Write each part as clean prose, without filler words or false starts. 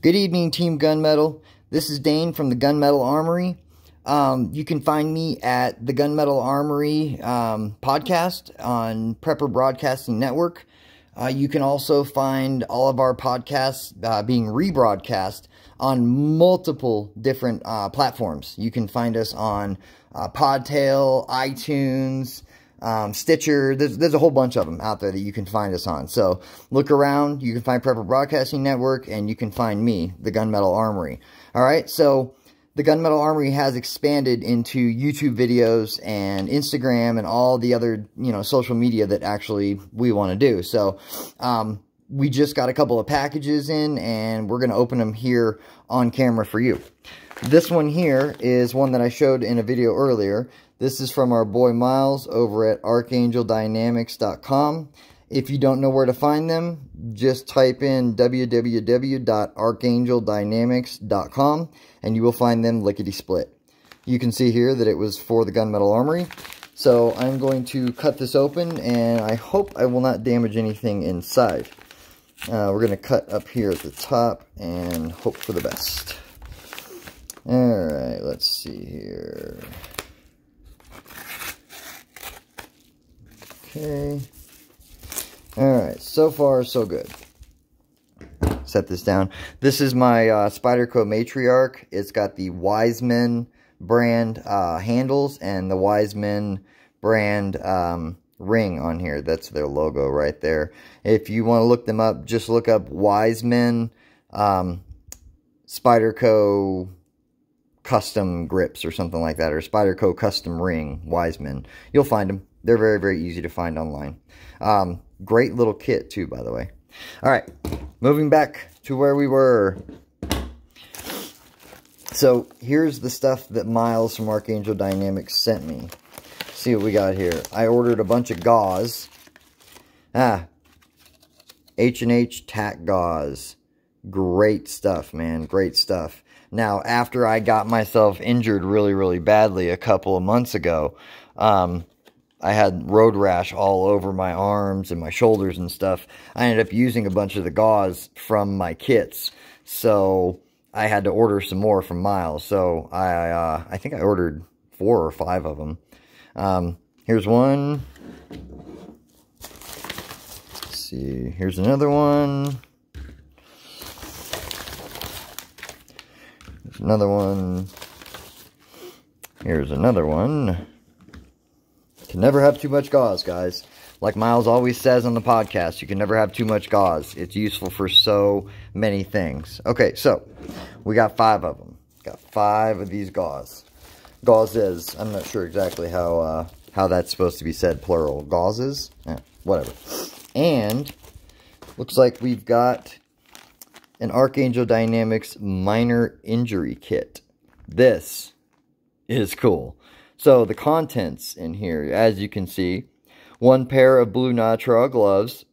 Good evening, Team Gunmetal. This is Dane from the Gunmetal Armory. You can find me at the Gunmetal Armory podcast on Prepper Broadcasting Network. You can also find all of our podcasts being rebroadcast on multiple different platforms. You can find us on Podtail, iTunes, Stitcher. There's a whole bunch of them out there that you can find us on. So look around. You can find Prepper Broadcasting Network, and you can find me, the Gunmetal Armory. All right, so the Gunmetal Armory has expanded into YouTube videos and Instagram and all the other, social media that actually we want to do. So we just got a couple of packages in, and we're going to open them here on camera for you. This one here is one that I showed in a video earlier. This is from our boy Miles over at archangeldynamics.com. If you don't know where to find them, just type in www.archangeldynamics.com and you will find them lickety-split. You can see here that it was for the Gunmetal Armory. So I'm going to cut this open, and I hope I will not damage anything inside. We're going to cut up here at the top and hope for the best. Alright, let's see here. Okay. Alright, so far so good. Set this down. This is my Spyderco Matriarch. It's got the Wiseman brand handles and the Wiseman brand ring on here. That's their logo right there. If you want to look them up, just look up Wiseman Spyderco custom grips or something like that, or Spyderco custom ring Wiseman. You'll find them. They're very, very easy to find online. Great little kit, too, by the way. All right, moving back to where we were. So, here's the stuff that Miles from Archangel Dynamics sent me. See what we got here. I ordered a bunch of gauze. H&H tack gauze. Great stuff, man. Great stuff. Now, after I got myself injured really, really badly a couple of months ago, I had road rash all over my arms and my shoulders and stuff. I ended up using a bunch of the gauze from my kits. So I had to order some more from Miles. So I think I ordered 4 or 5 of them. Here's one. Let's see. Here's another one. Here's another one. Here's another one. Can never have too much gauze, guys. Like Miles always says on the podcast, you can never have too much gauze. It's useful for so many things. Okay, so we got 5 of them. Got 5 of these gauze. Gauzes. I'm not sure exactly how that's supposed to be said, plural. Gauzes? Whatever. And looks like we've got an Archangel Dynamics minor injury kit. This is cool. So, the contents in here, as you can see, 1 pair of blue Nitrile Gloves,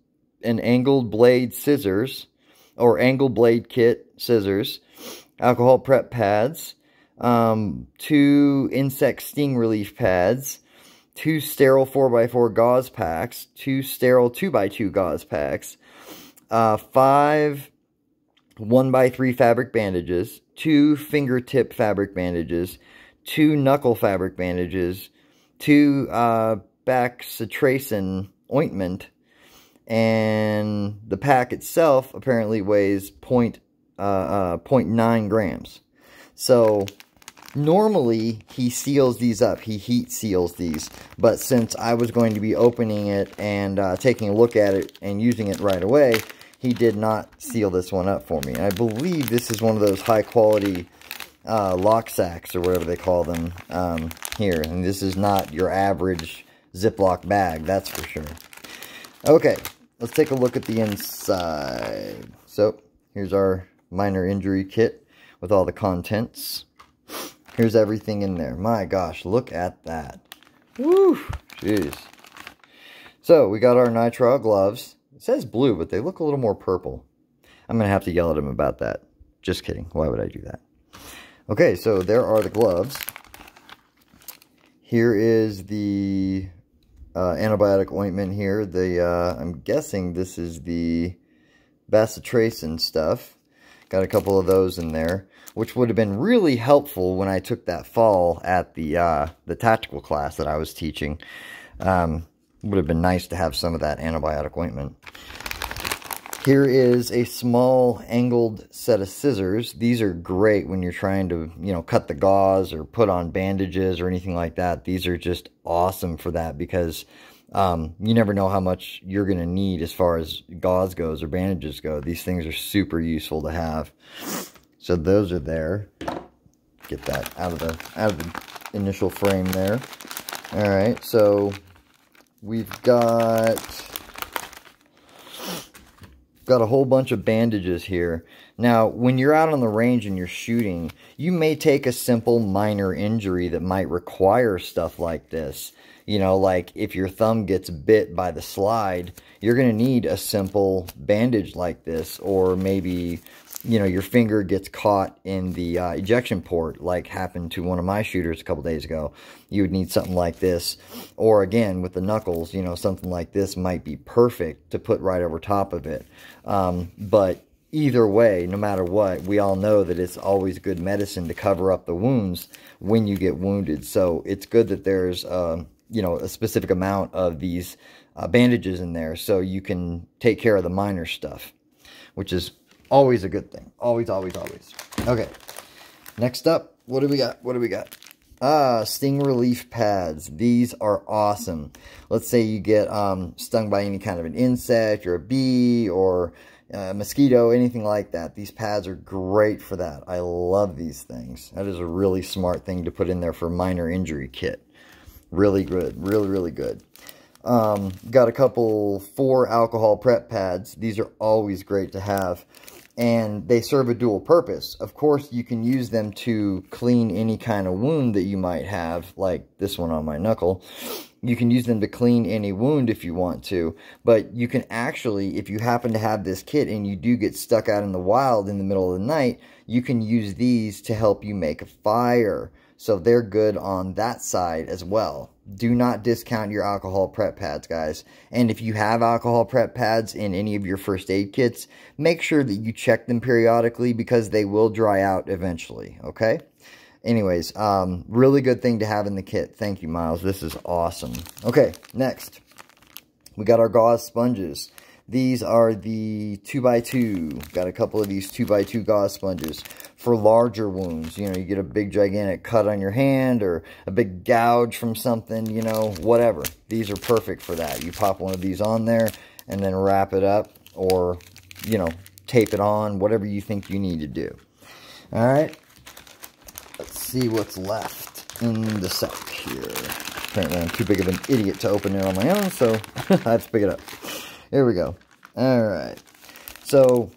an angled blade scissors, or angled blade kit scissors, alcohol prep pads, 2 insect sting relief pads, 2 sterile 4x4 gauze packs, 2 sterile 2x2 gauze packs, 5 1x3 fabric bandages, 2 fingertip fabric bandages, 2 knuckle fabric bandages, 2 bacitracin ointment, and the pack itself apparently weighs 0.9 grams. So normally he seals these up, he heat seals these, but since I was going to be opening it and taking a look at it and using it right away, he did not seal this one up for me. I believe this is one of those high quality lock sacks or whatever they call them here, and this is not your average Ziploc bag, that's for sure. Okay, let's take a look at the inside. So here's our minor injury kit with all the contents. Here's everything in there. My gosh, look at that. Woo, jeez. So we got our Nitrile Gloves. It says blue, but they look a little more purple. I'm gonna have to yell at him about that. Just kidding, why would I do that? Okay, so there are the gloves. Here is the antibiotic ointment here. I'm guessing this is the bacitracin stuff. Got a couple of those in there, which would have been really helpful when I took that fall at the tactical class that I was teaching. Would have been nice to have some of that antibiotic ointment. Here is a small angled set of scissors. These are great when you're trying to, you know, cut the gauze or put on bandages or anything like that. These are just awesome for that because you never know how much you're going to need as far as gauze goes or bandages go. These things are super useful to have. So those are there. Get that out of the initial frame there. All right, so we've got a whole bunch of bandages here. Now, when you're out on the range and you're shooting, you may take a simple minor injury that might require stuff like this. You know, like if your thumb gets bit by the slide, you're going to need a simple bandage like this. Or maybe, you know, your finger gets caught in the ejection port, like happened to one of my shooters a couple days ago. You would need something like this. Or again, with the knuckles, you know, something like this might be perfect to put right over top of it. But either way, no matter what, we all know that it's always good medicine to cover up the wounds when you get wounded. So it's good that there's, you know, a specific amount of these bandages in there so you can take care of the minor stuff, which is always a good thing. Always, always, always. Okay. Next up, what do we got? What do we got? Sting relief pads. These are awesome. Let's say you get stung by any kind of an insect or a bee or a mosquito, anything like that. These pads are great for that. I love these things. That is a really smart thing to put in there for a minor injury kit. Really good. Really, really good. Got a couple 4 alcohol prep pads. These are always great to have. And they serve a dual purpose. Of course, you can use them to clean any kind of wound that you might have, like this one on my knuckle. You can use them to clean any wound if you want to. But you can actually, if you happen to have this kit and you do get stuck out in the wild in the middle of the night, you can use these to help you make a fire. So they're good on that side as well. Do not discount your alcohol prep pads, guys. And if you have alcohol prep pads in any of your first aid kits, make sure that you check them periodically because they will dry out eventually, okay? Anyways, really good thing to have in the kit. Thank you, Miles. This is awesome. Okay, next. We got our gauze sponges. These are the 2x2. Got a couple of these 2x2 gauze sponges for larger wounds. You know, you get a big gigantic cut on your hand or a big gouge from something, you know, whatever. These are perfect for that. You pop one of these on there and then wrap it up or, you know, tape it on, whatever you think you need to do. All right. Let's see what's left in the sack here. Apparently I'm too big of an idiot to open it on my own, so I have to pick it up. Here we go. All right. So,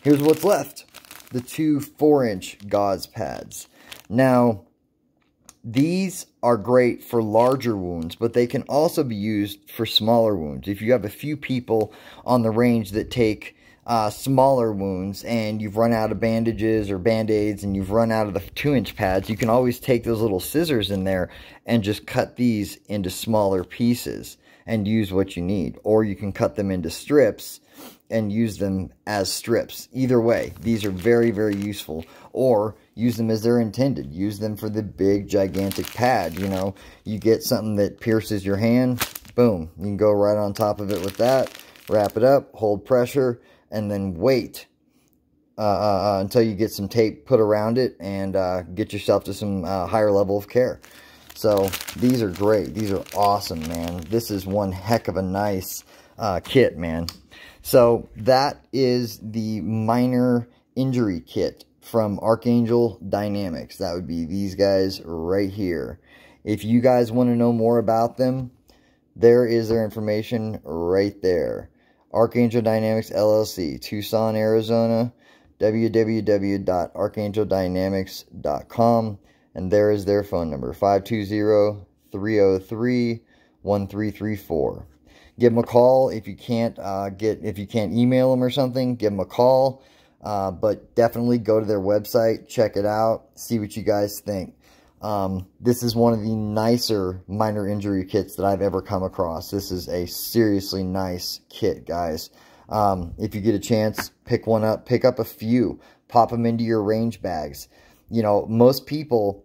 here's what's left. The 2 4-inch gauze pads. Now, these are great for larger wounds, but they can also be used for smaller wounds. If you have a few people on the range that take smaller wounds and you've run out of bandages or band-aids and you've run out of the 2-inch pads, you can always take those little scissors in there and just cut these into smaller pieces and use what you need. Or you can cut them into strips and use them as strips. Either way, these are very, very useful. Or use them as they're intended. Use them for the big, gigantic pad. You know, you get something that pierces your hand, boom. You can go right on top of it with that, wrap it up, hold pressure, and then wait until you get some tape put around it and get yourself to some higher level of care. So these are great. These are awesome, man. This is one heck of a nice kit, man. So that is the minor injury kit from Archangel Dynamics. That would be these guys right here. If you guys want to know more about them, there is their information right there. Archangel Dynamics LLC, Tucson, Arizona, www.archangeldynamics.com. And there is their phone number, 520-303-1334. Give them a call if you can't email them or something. Give them a call, but definitely go to their website, check it out, see what you guys think. This is one of the nicer minor injury kits that I've ever come across. This is a seriously nice kit, guys. If you get a chance, pick one up, pick up a few, pop them into your range bags. You know, most people,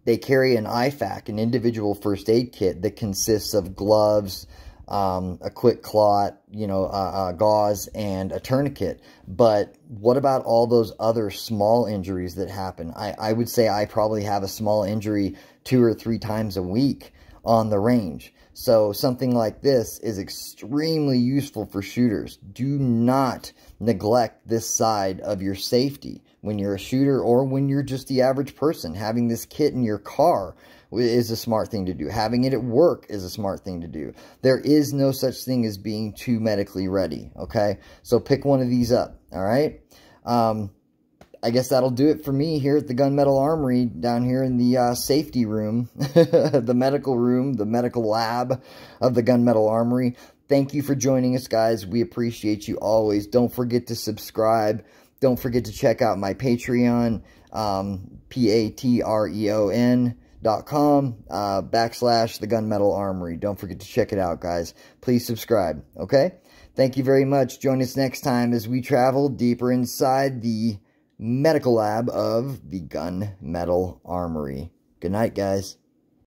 they carry an IFAK, an individual first aid kit that consists of gloves, a quick clot, you know, gauze, and a tourniquet. But what about all those other small injuries that happen? I would say I probably have a small injury 2 or 3 times a week on the range. So something like this is extremely useful for shooters. Do not neglect this side of your safety when you're a shooter or when you're just the average person. Having this kit in your car is a smart thing to do. Having it at work is a smart thing to do. There is no such thing as being too medically ready, okay? So pick one of these up, all right? I guess that'll do it for me here at the Gunmetal Armory down here in the safety room, the medical room, the medical lab of the Gunmetal Armory. Thank you for joining us, guys. We appreciate you always. Don't forget to subscribe. Don't forget to check out my Patreon, patreon.com / the Gunmetal Armory. Don't forget to check it out, guys. Please subscribe, okay? Thank you very much. Join us next time as we travel deeper inside the medical lab of the Gunmetal Armory. Good night, guys.